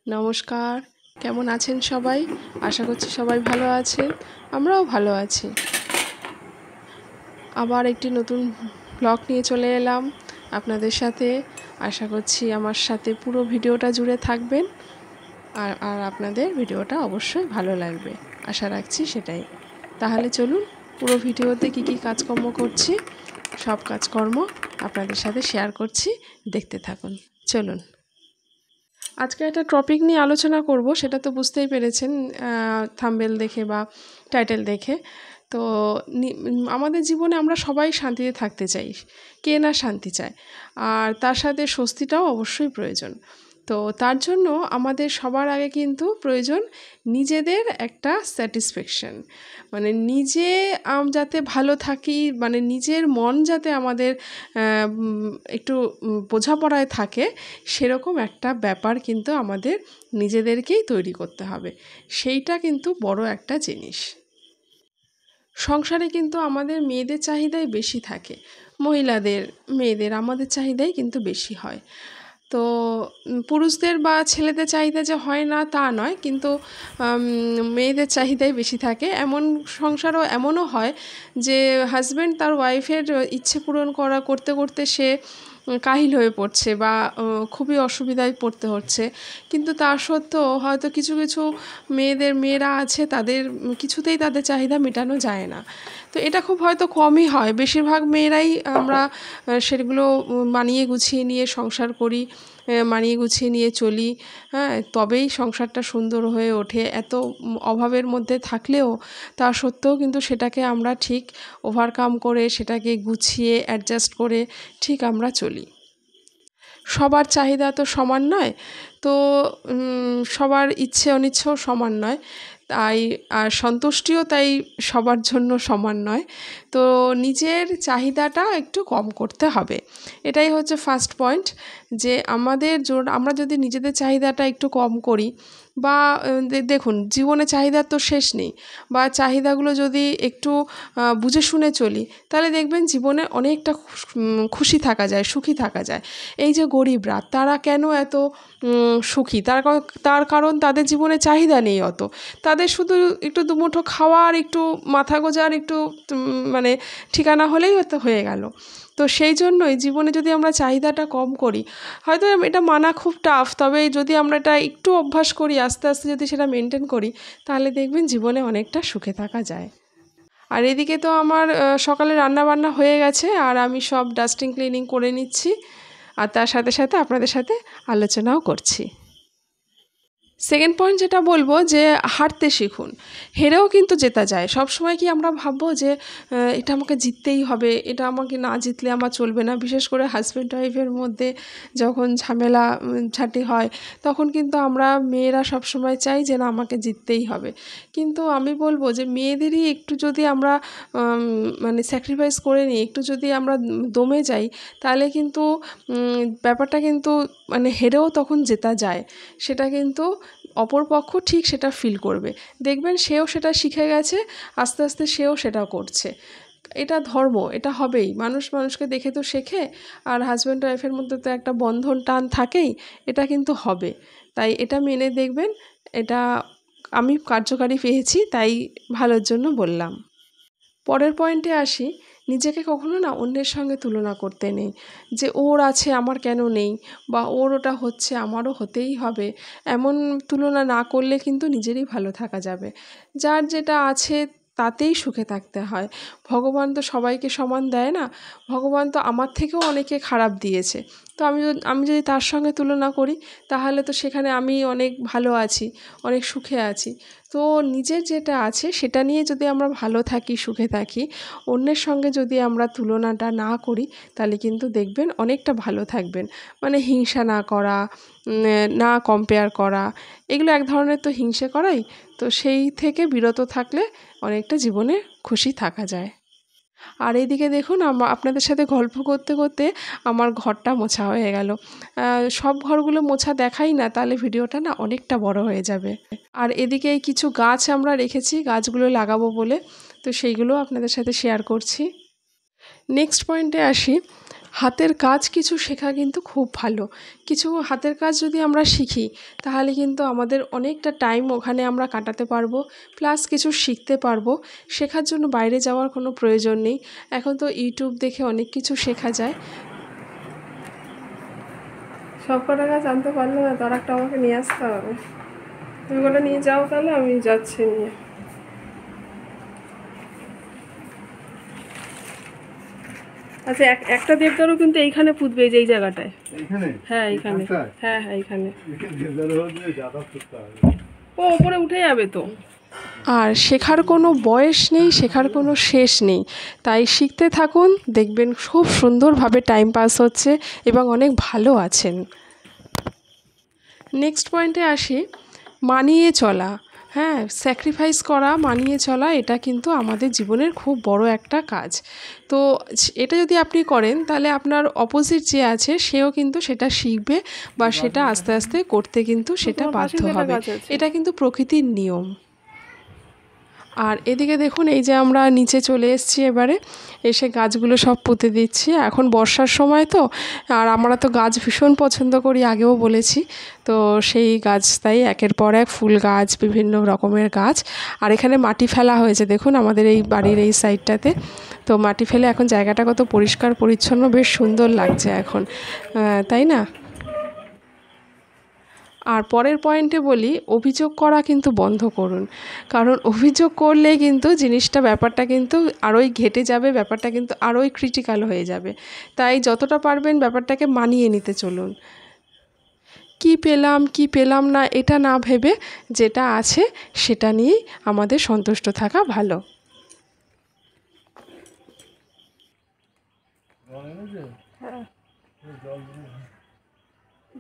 নমস্কার, কেমন আছেন সবাই? আশা করছি সবাই ভালো আছেন। আমরাও ভালো আছি। আবার একটি নতুন ব্লগ নিয়ে চলে এলাম আপনাদের সাথে। আশা করছি আমার সাথে পুরো ভিডিওটা জুড়ে থাকবেন আর আপনাদের ভিডিওটা অবশ্যই ভালো লাগবে, আশা রাখছি সেটাই। তাহলে চলুন, পুরো ভিডিওতে কি কি কাজকর্ম করছি সব কাজকর্ম আপনাদের সাথে শেয়ার করছি, দেখতে থাকুন। চলুন, আজকে একটা টপিক নিয়ে আলোচনা করব, সেটা তো বুঝতেই পেরেছেন থাম্বনেল দেখে বা টাইটেল দেখে। তো আমাদের জীবনে আমরা সবাই শান্তিতে থাকতে চাই, কে না শান্তি চায়, আর তার সাথে স্বস্তিটাও অবশ্যই প্রয়োজন। তো তার জন্য আমাদের সবার আগে কিন্তু প্রয়োজন নিজেদের একটা স্যাটিসফ্যাকশন, মানে নিজে যাতে ভালো থাকি, মানে নিজের মন যাতে আমাদের একটু বোঝাপড়ায় থাকে, সেরকম একটা ব্যাপার কিন্তু আমাদের নিজেদেরকেই তৈরি করতে হবে। সেইটা কিন্তু বড় একটা জিনিস। সংসারে কিন্তু আমাদের মেয়েদের চাহিদাই বেশি থাকে, মেয়েদের আমাদের চাহিদাই কিন্তু বেশি হয়। তো পুরুষদের বা ছেলেদের চাহিদা যে হয় না তা নয়, কিন্তু মেয়েদের চাহিদাই বেশি থাকে। এমন সংসারও এমনও হয় যে হাজব্যান্ড তার ওয়াইফের ইচ্ছে পূরণ করতে করতে সে কাহিল হয়ে পড়ছে বা খুবই অসুবিধায় পড়তে হচ্ছে, কিন্তু তা সত্ত্বেও হয়তো কিছু কিছু মেয়েরা আছে, তাদের কিছুতেই তাদের চাহিদা মেটানো যায় না। তো এটা খুব হয়তো কমই হয়, বেশিরভাগ মেয়েরাই আমরা সেগুলো মানিয়ে গুছিয়ে নিয়ে সংসার করি, মানিয়ে গুছিয়ে নিয়ে চলি। হ্যাঁ, তবেই সংসারটা সুন্দর হয়ে ওঠে। এত অভাবের মধ্যে থাকলেও তা সত্ত্বেও কিন্তু সেটাকে আমরা ঠিক ওভারকাম করে, সেটাকে গুছিয়ে অ্যাডজাস্ট করে ঠিক আমরা চলি। সবার চাহিদা তো সমান নয়, তো সবার ইচ্ছে অনিচ্ছেও সমান নয়, তাই আর সন্তুষ্টিও তাই সবার জন্য সমান নয়। তো নিজের চাহিদাটা একটু কম করতে হবে, এটাই হচ্ছে ফার্স্ট পয়েন্ট। যে আমরা যদি নিজেদের চাহিদাটা একটু কম করি, বা দেখুন জীবনে চাহিদার তো শেষ নেই, বা চাহিদাগুলো যদি একটু বুঝে শুনে চলি, তাহলে দেখবেন জীবনে অনেকটা খুশি থাকা যায়, সুখী থাকা যায়। এই যে গরিবরা, তারা কেন এত সুখী? তার কারণ তাদের জীবনে চাহিদা নেই অত, তাদের শুধু একটু দুমুঠো খাওয়ার, একটু মাথা গোঁজার একটু মানে ঠিকানা হলেই হয়তো হয়ে গেল। তো সেই জন্যই জীবনে যদি আমরা চাহিদাটা কম করি, হয়তো এটা মানা খুব টাফ, তবে যদি আমরা এটা একটু অভ্যাস করি, আস্তে আস্তে যদি সেটা মেনটেন করি, তাহলে দেখবেন জীবনে অনেকটা সুখে থাকা যায়। আর এদিকে তো আমার সকালে রান্নাবান্না হয়ে গেছে, আর আমি সব ডাস্টিং ক্লিনিং করে নিচ্ছি, আর তার সাথে সাথে আপনাদের সাথে আলোচনাও করছি। সেকেন্ড পয়েন্ট যেটা বলবো, যে হারতে শিখুন। হেরেও কিন্তু জেতা যায়। সব সময় কি আমরা ভাববো যে এটা আমাকে জিততেই হবে, এটা আমাকে না জিতলে আমার চলবে না। বিশেষ করে হাজব্যান্ড ওয়াইফের মধ্যে যখন ঝামেলা ঝাঁটি হয়, তখন কিন্তু আমরা মেয়েরা সব সময় চাই যে না, আমাকে জিততেই হবে। কিন্তু আমি বলবো যে মেয়েদেরই একটু যদি আমরা মানে স্যাক্রিফাইস করে নিই, একটু যদি আমরা দমে যাই, তাহলে কিন্তু ব্যাপারটা কিন্তু মানে হেরেও তখন জেতা যায়। সেটা কিন্তু অপরপক্ষ ঠিক সেটা ফিল করবে, দেখবেন সেও সেটা শিখে গেছে, আস্তে আস্তে সেও সেটা করছে। এটা ধর্ম, এটা হবেই, মানুষ মানুষকে দেখে তো শেখে, আর হাজব্যান্ড ওয়াইফের মধ্যে তো একটা বন্ধন টান থাকেই, এটা কিন্তু হবে। তাই এটা মেনে দেখবেন, এটা আমি কার্যকারী পেয়েছি, তাই ভালোর জন্য বললাম। পরের পয়েন্টে আসি, নিজেকে কখনো না অন্যের সঙ্গে তুলনা করতে নেই, যে ওর আছে আমার কেন নেই, বা ওর ওটা হচ্ছে আমারও হতেই হবে। এমন তুলনা না করলে কিন্তু নিজেরই ভালো থাকা যাবে। যার যেটা আছে তাতেই সুখে থাকতে হয়। ভগবান তো সবাইকে সমান দেয় না, ভগবান তো আমার থেকেও অনেকে খারাপ দিয়েছে। তো আমি যদি তার সঙ্গে তুলনা করি, তাহলে তো সেখানে আমি অনেক ভালো আছি, অনেক সুখে আছি। তো নিজের যেটা আছে সেটা নিয়ে যদি আমরা ভালো থাকি, সুখে থাকি, অন্যের সঙ্গে যদি আমরা তুলনাটা না করি, তাহলে কিন্তু দেখবেন অনেকটা ভালো থাকবেন। মানে হিংসা না করা, না কম্পেয়ার করা, এগুলো এক ধরনের তো হিংসে করাই। তো সেই থেকে বিরত থাকলে অনেকটা জীবনে খুশি থাকা যায়। আর এইদিকে দেখুন, আপনাদের সাথে গল্প করতে করতে আমার ঘরটা মোছা হয়ে গেল। সব ঘরগুলো মোছা দেখাই না, তাহলে ভিডিওটা না অনেকটা বড় হয়ে যাবে। আর এদিকে কিছু গাছ আমরা রেখেছি, গাছগুলো লাগাবো বলে, তো সেইগুলো আপনাদের সাথে শেয়ার করছি। নেক্সট পয়েন্টে আসি, হাতের কাজ কিছু শেখা কিন্তু খুব ভালো। কিছু হাতের কাজ যদি আমরা শিখি তাহলে কিন্তু আমাদের অনেকটা টাইম ওখানে আমরা কাটাতে পারবো, প্লাস কিছু শিখতে পারবো। শেখার জন্য বাইরে যাওয়ার কোনো প্রয়োজন নেই। এখন তো ইউটিউব দেখে অনেক কিছু শেখা যায়। সব কটা গাছ আনতে পারলে না, তার একটা আমাকে নিয়ে আসতে হবে। তুমি ওটা নিয়ে যাও তাহলে, আমি যাচ্ছি নিয়ে। আচ্ছা, একটা দেবদারও কিন্তু এইখানে পুঁতবে, এই জায়গাটায়। হ্যাঁ এইখানে, হ্যাঁ হ্যাঁ এইখানে। ও ওপরে উঠে যাবে তো। আর শেখার কোনো বয়স নেই, শেখার কোনো শেষ নেই। তাই শিখতে থাকুন, দেখবেন খুব সুন্দরভাবে টাইম পাস হচ্ছে এবং অনেক ভালো আছেন। নেক্সট পয়েন্টে আসি, মানিয়ে চলা। হ্যাঁ, স্যাক্রিফাইস করা, মানিয়ে চলা, এটা কিন্তু আমাদের জীবনের খুব বড় একটা কাজ। তো এটা যদি আপনি করেন তাহলে আপনার অপোজিট যে আছে সেও কিন্তু সেটা শিখবে বা সেটা আস্তে আস্তে করতে কিন্তু সেটা বাধ্য হবে। এটা কিন্তু প্রকৃতির নিয়ম। আর এদিকে দেখুন, এই যে আমরা নিচে চলে এসেছি, এবারে এসে গাছগুলো সব পুঁতে দিচ্ছি। এখন বর্ষার সময় তো, আর আমরা তো গাছ ভীষণ পছন্দ করি, আগেও বলেছি। তো সেই গাছ, তাই একের পর এক ফুল গাছ, বিভিন্ন রকমের গাছ। আর এখানে মাটি ফেলা হয়েছে দেখুন আমাদের এই বাড়ির এই সাইডটাতে। তো মাটি ফেলে এখন জায়গাটা কত পরিষ্কার পরিচ্ছন্ন, বেশ সুন্দর লাগছে এখন, তাই না? আর পরের পয়েন্টে বলি, অভিযোগ করা কিন্তু বন্ধ করুন। কারণ অভিযোগ করলে কিন্তু জিনিসটা, ব্যাপারটা কিন্তু আরোই ঘেটে যাবে, ব্যাপারটা কিন্তু আরোই ক্রিটিক্যাল হয়ে যাবে। তাই যতটা পারবেন ব্যাপারটাকে মানিয়ে নিতে চলুন। কি পেলাম না এটা না ভেবে যেটা আছে সেটা নিয়েই আমাদের সন্তুষ্ট থাকা ভালো। হ্যাঁ,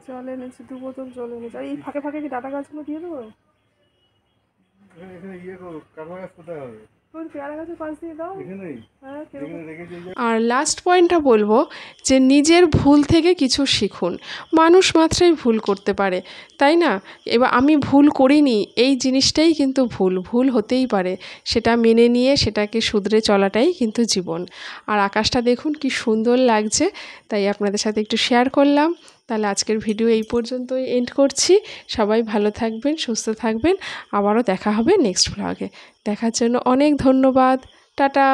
জল এনেছি, 2 বোতল জল এনেছি। আর এই ফাঁকে ফাঁকে কি ডাটা গাছগুলো দিয়ে দেবো? আর লাস্ট পয়েন্টটা বলবো যে নিজের ভুল থেকে কিছু শিখুন। মানুষ মাত্রই ভুল করতে পারে, তাই না? এবার আমি ভুল করিনি, এই জিনিসটাই কিন্তু ভুল হতেই পারে। সেটা মেনে নিয়ে সেটাকে শুধরে চলাটাই কিন্তু জীবন। আর আকাশটা দেখুন কি সুন্দর লাগছে, তাই আপনাদের সাথে একটু শেয়ার করলাম। তাহলে আজকের ভিডিও এই পর্যন্তই এন্ড করছি। সবাই ভালো থাকবেন, সুস্থ থাকবেন। আবারও দেখা হবে নেক্সট ব্লগে। দেখার জন্য অনেক ধন্যবাদ। টাটা।